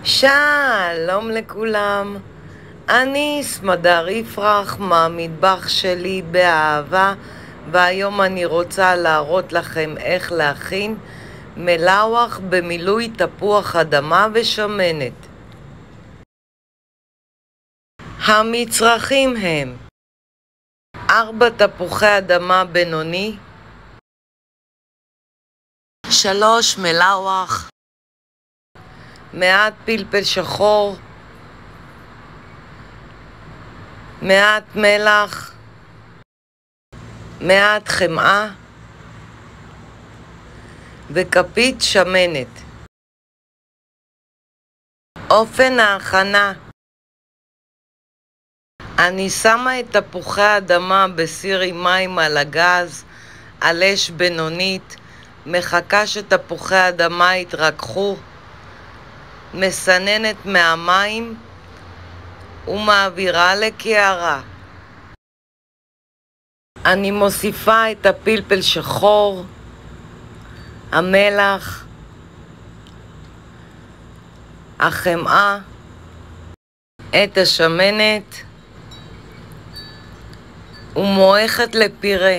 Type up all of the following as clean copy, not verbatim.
שלום לכולם, אני סמדר יפרח מהמטבח שלי באהבה, והיום אני רוצה להראות לכם איך להכין מלאווח במילוי תפוח אדמה ושמנת. המצרכים הם 4 תפוחי אדמה בינוני, 3 מלאווח, מעט פלפל שחור, מעט מלח, מעט חמאה וכפית שמנת. אופן ההכנה: אני שמה את תפוחי האדמה בסיר עם מים על הגז על אש בינונית, מחכה שתפוחי האדמה יתרככו, מסננת מהמים ומעבירה לקערה. אני מוסיפה את הפלפל שחור, המלח, החמאה, את השמנת ומועכת לפירה.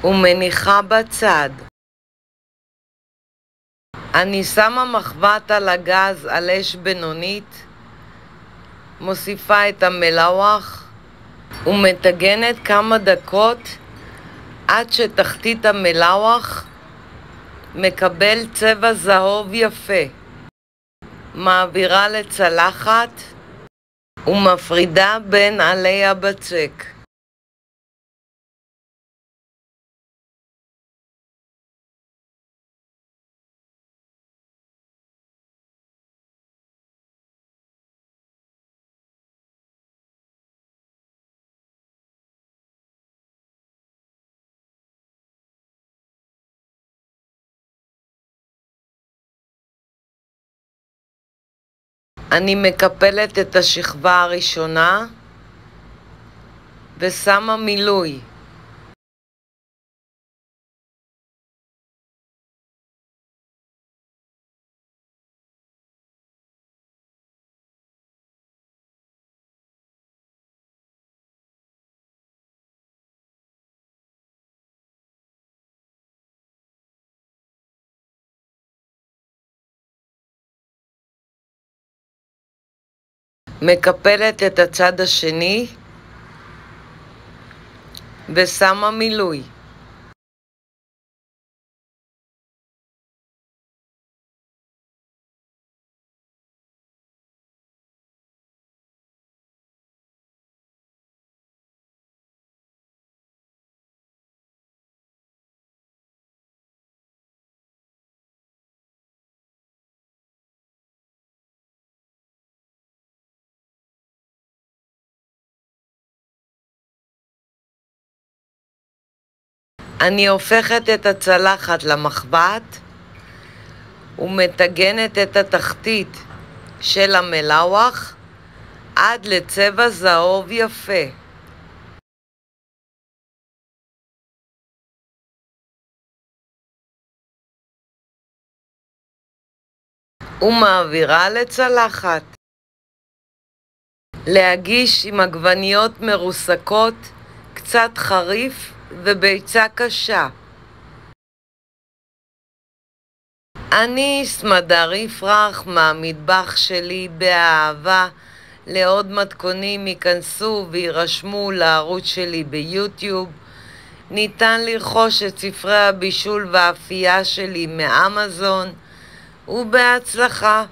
ומניחה בצד. אני שמה מחבת על הגז על אש בינונית, מוסיפה את המלאווח ומטגנת כמה דקות עד שתחתית המלאווח מקבל צבע זהוב יפה. מעבירה לצלחת ומפרידה בין עלי הבצק. אני מקפלת את השכבה הראשונה ושמה מילוי. מקפלת את הצד השני ושמה מילוי. אני הופכת את הצלחת למחבת ומטגנת את התחתית של המלאווח עד לצבע זהוב יפה. ומעבירה לצלחת. להגיש עם עגבניות מרוסקות, קצת חריף וביצה קשה. אני סמדר יפרח מהמטבח שלי באהבה. לעוד מתכונים ייכנסו וירשמו לערוץ שלי ביוטיוב. ניתן לרכוש את ספרי הבישול והאפייה שלי מאמזון, ובהצלחה.